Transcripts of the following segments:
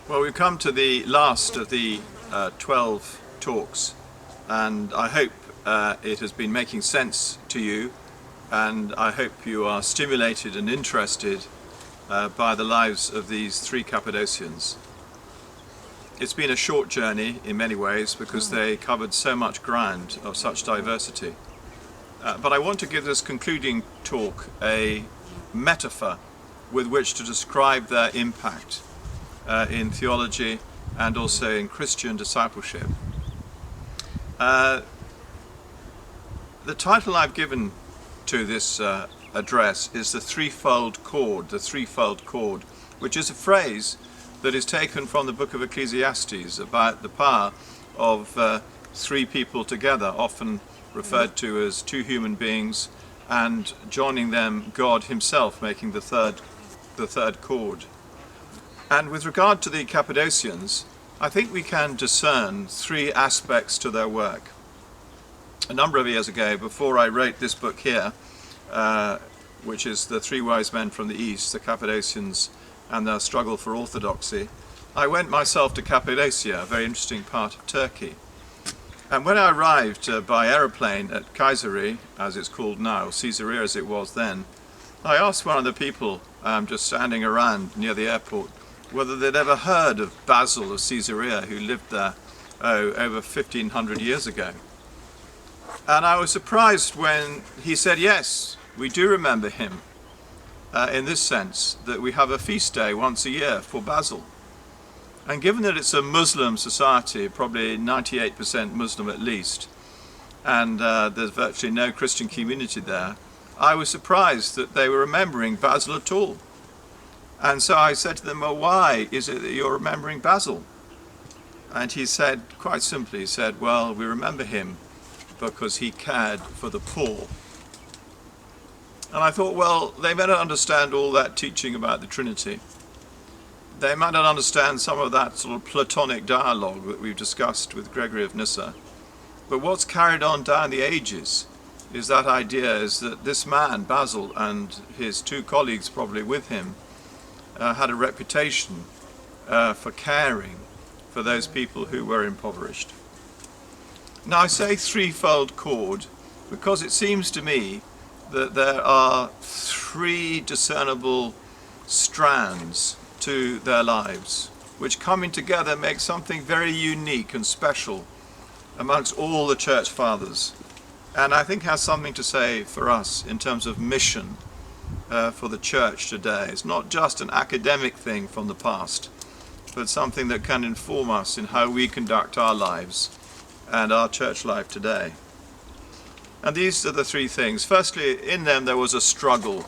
Well, we've come to the last of the 12 talks, and I hope it has been making sense to you, and I hope you are stimulated and interested by the lives of these three Cappadocians. It's been a short journey in many ways because they covered so much ground of such diversity. But I want to give this concluding talk a metaphor with which to describe their impact in theology and also in Christian discipleship. The title I've given to this address is the threefold cord, which is a phrase that is taken from the book of Ecclesiastes about the power of three people together, often referred to as two human beings, and joining them God himself making the third cord. And with regard to the Cappadocians, I think we can discern three aspects to their work. A number of years ago, before I wrote this book here, which is The Three Wise Men from the East, the Cappadocians and their struggle for orthodoxy, I went myself to Cappadocia, a very interesting part of Turkey. And when I arrived by aeroplane at Kayseri, as it's called now, Caesarea as it was then, I asked one of the people just standing around near the airport whether they'd ever heard of Basil of Caesarea, who lived there over 1500 years ago. And I was surprised when he said, yes, we do remember him, in this sense, that we have a feast day once a year for Basil. And given that it's a Muslim society, probably 98% Muslim at least, and there's virtually no Christian community there, I was surprised that they were remembering Basil at all. And so I said to them, well, why is it that you're remembering Basil? And he said, quite simply, he said, well, we remember him because he cared for the poor. And I thought, well, they may not understand all that teaching about the Trinity. They might not understand some of that sort of Platonic dialogue that we've discussed with Gregory of Nyssa. But what's carried on down the ages is that idea is that this man, Basil, and his two colleagues probably with him, had a reputation for caring for those people who were impoverished. Now I say threefold cord because it seems to me that there are three discernible strands to their lives, which coming together make something very unique and special amongst all the church fathers, and I think has something to say for us in terms of mission for the church today. It's not just an academic thing from the past, but something that can inform us in how we conduct our lives and our church life today. And these are the three things. Firstly, in them there was a struggle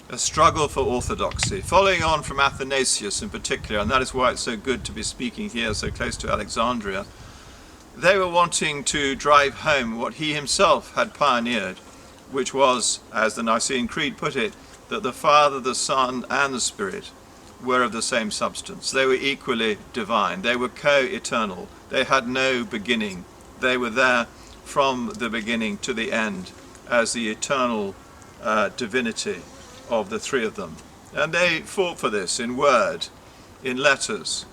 for orthodoxy, following on from Athanasius in particular, and that is why it's so good to be speaking here so close to Alexandria. They were wanting to drive home what he himself had pioneered, which was, as the Nicene Creed put it, that the Father, the Son, and the Spirit were of the same substance. They were equally divine. They were co-eternal. They had no beginning. They were there from the beginning to the end as the eternal divinity of the three of them. And they fought for this in word, in letters,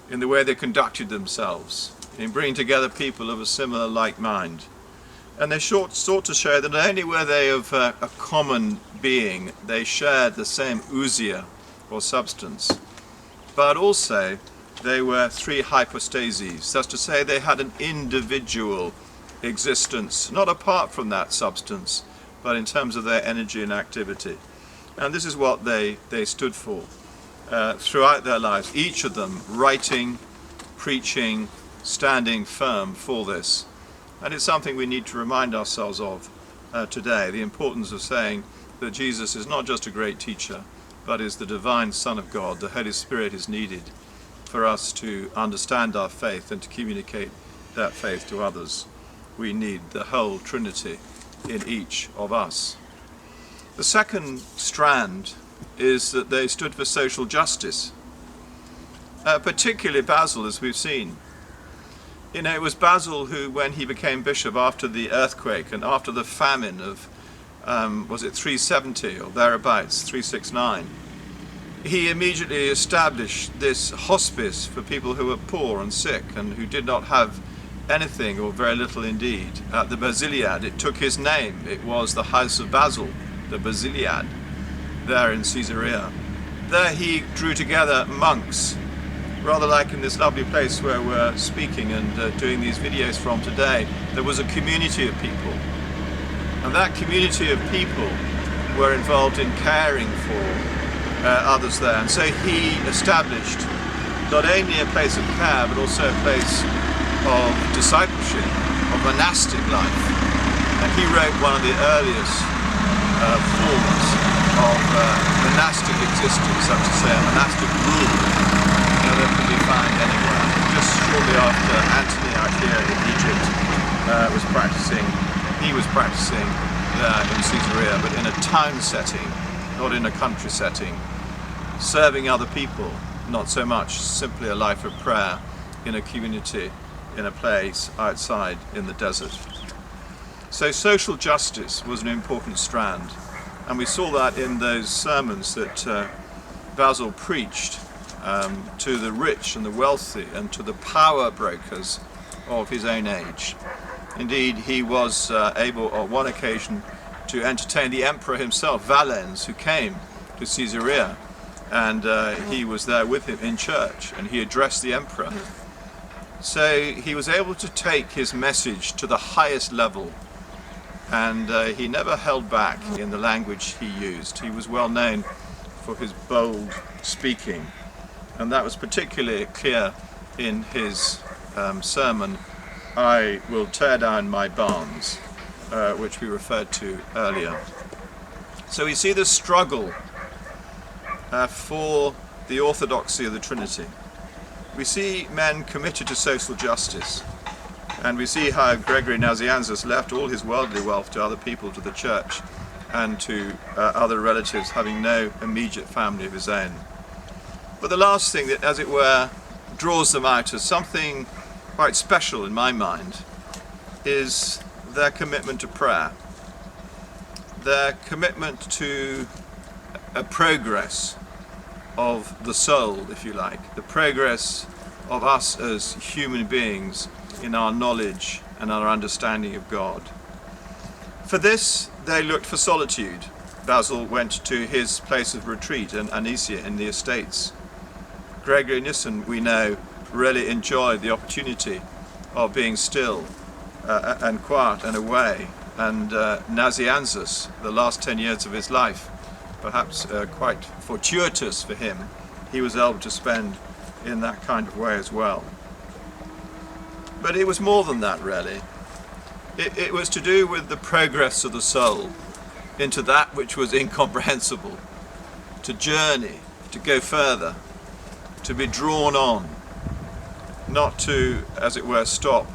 in the way they conducted themselves, in bringing together people of a similar like mind. And they sought to show that not only were they of a common being, they shared the same ousia, or substance, but also they were three hypostases. That's to say they had an individual existence, not apart from that substance, but in terms of their energy and activity. And this is what they stood for throughout their lives, each of them writing, preaching, standing firm for this. And it's something we need to remind ourselves of today, the importance of saying that Jesus is not just a great teacher, but is the divine Son of God. The Holy Spirit is needed for us to understand our faith and to communicate that faith to others. We need the whole Trinity in each of us. The second strand is that they stood for social justice, particularly Basil, as we've seen. You know, it was Basil who, when he became bishop after the earthquake and after the famine of, was it 370 or thereabouts, 369, he immediately established this hospice for people who were poor and sick and who did not have anything, or very little indeed, at the Basiliad. It took his name. It was the House of Basil, the Basiliad, there in Caesarea. There he drew together monks, rather like in this lovely place where we're speaking and doing these videos from today. There was a community of people, and that community of people were involved in caring for others there. And so he established not only a place of care, but also a place of discipleship, of monastic life. And he wrote one of the earliest forms of monastic existence, such as say a monastic rule, that can be found anywhere. Just shortly after Antony out here in Egypt he was practicing there in Caesarea, but in a town setting, not in a country setting, serving other people, not so much simply a life of prayer in a community, in a place outside in the desert. So social justice was an important strand, and we saw that in those sermons that Basil preached to the rich and the wealthy and to the power brokers of his own age. Indeed, he was able on one occasion to entertain the emperor himself, Valens, who came to Caesarea, and he was there with him in church, and he addressed the emperor. So he was able to take his message to the highest level, and he never held back in the language he used. He was well known for his bold speaking, and that was particularly clear in his sermon, "I will tear down my barns," which we referred to earlier. So we see the struggle for the orthodoxy of the Trinity. We see men committed to social justice, and we see how Gregory Nazianzus left all his worldly wealth to other people, to the church, and to other relatives, having no immediate family of his own. But the last thing that, as it were, draws them out as something quite special in my mind is their commitment to prayer, their commitment to a progress of the soul, if you like, the progress of us as human beings in our knowledge and our understanding of God. For this, they looked for solitude. Basil went to his place of retreat in Anicia in the estates. Gregory Nyssen, we know, really enjoyed the opportunity of being still and quiet and away. And Nazianzus, the last 10 years of his life, perhaps quite fortuitous for him, he was able to spend in that kind of way as well. But it was more than that, really. It was to do with the progress of the soul into that which was incomprehensible, to journey, to go further, to be drawn on, not to, as it were, stop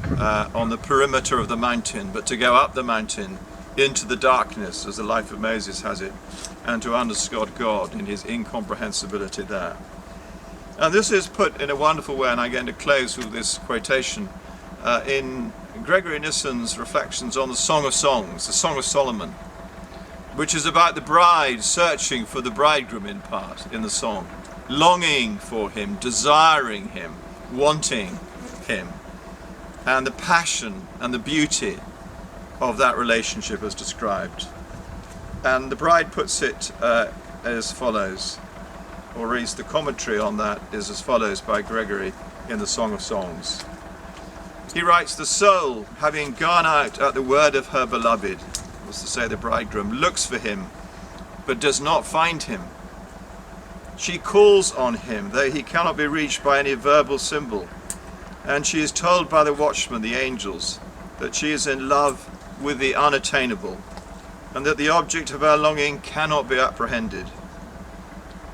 on the perimeter of the mountain, but to go up the mountain into the darkness, as the life of Moses has it, and to understand God in his incomprehensibility there. And this is put in a wonderful way, and I'm going to close with this quotation, in Gregory Nyssen's reflections on the Song of Songs, the Song of Solomon, which is about the bride searching for the bridegroom in part in the song, longing for him, desiring him, wanting him, and the passion and the beauty of that relationship as described. And the bride puts it as follows, or reads the commentary on that is as follows by Gregory in the Song of Songs. He writes, "The soul, having gone out at the word of her beloved," was to say the bridegroom, "looks for him, but does not find him. She calls on him, though he cannot be reached by any verbal symbol, and she is told by the watchmen, the angels, that she is in love with the unattainable, and that the object of her longing cannot be apprehended.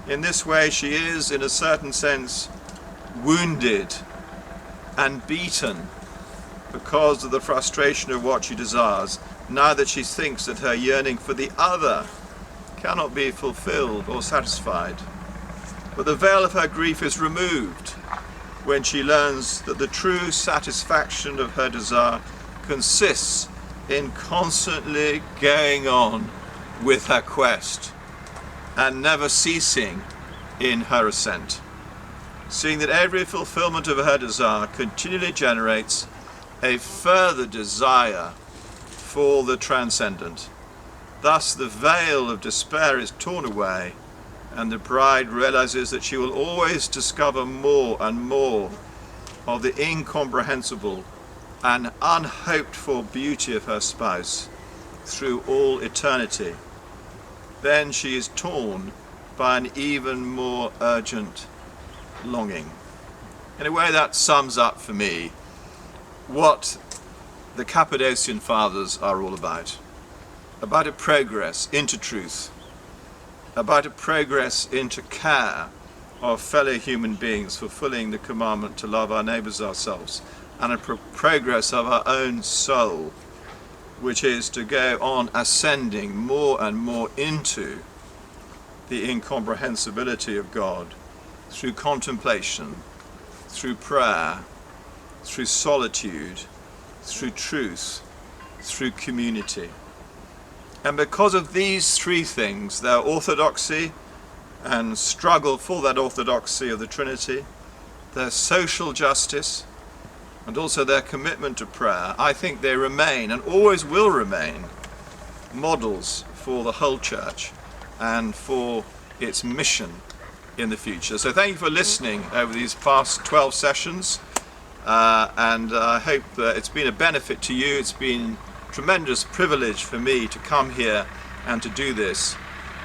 In this way she is, in a certain sense, wounded and beaten because of the frustration of what she desires, now that she thinks that her yearning for the other cannot be fulfilled or satisfied. But the veil of her grief is removed when she learns that the true satisfaction of her desire consists in constantly going on with her quest and never ceasing in her ascent, seeing that every fulfillment of her desire continually generates a further desire for the transcendent. Thus the veil of despair is torn away, and the bride realizes that she will always discover more and more of the incomprehensible and unhoped for beauty of her spouse through all eternity. Then she is torn by an even more urgent longing. In a way, that sums up for me what the Cappadocian Fathers are all about a progress into truth, about a progress into care of fellow human beings, fulfilling the commandment to love our neighbours ourselves, and a progress of our own soul, which is to go on ascending more and more into the incomprehensibility of God through contemplation, through prayer, through solitude, through truth, through community. And because of these three things, their orthodoxy and struggle for that orthodoxy of the Trinity, their social justice, and also their commitment to prayer, I think they remain and always will remain models for the whole Church and for its mission in the future. So thank you for listening over these past 12 sessions, and I hope that it's been a benefit to you. It's been a tremendous privilege for me to come here and to do this,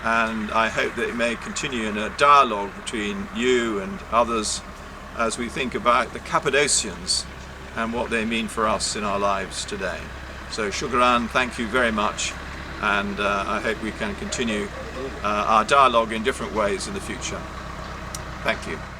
and I hope that it may continue in a dialogue between you and others as we think about the Cappadocians and what they mean for us in our lives today. So shukran, thank you very much, and I hope we can continue our dialogue in different ways in the future. Thank you.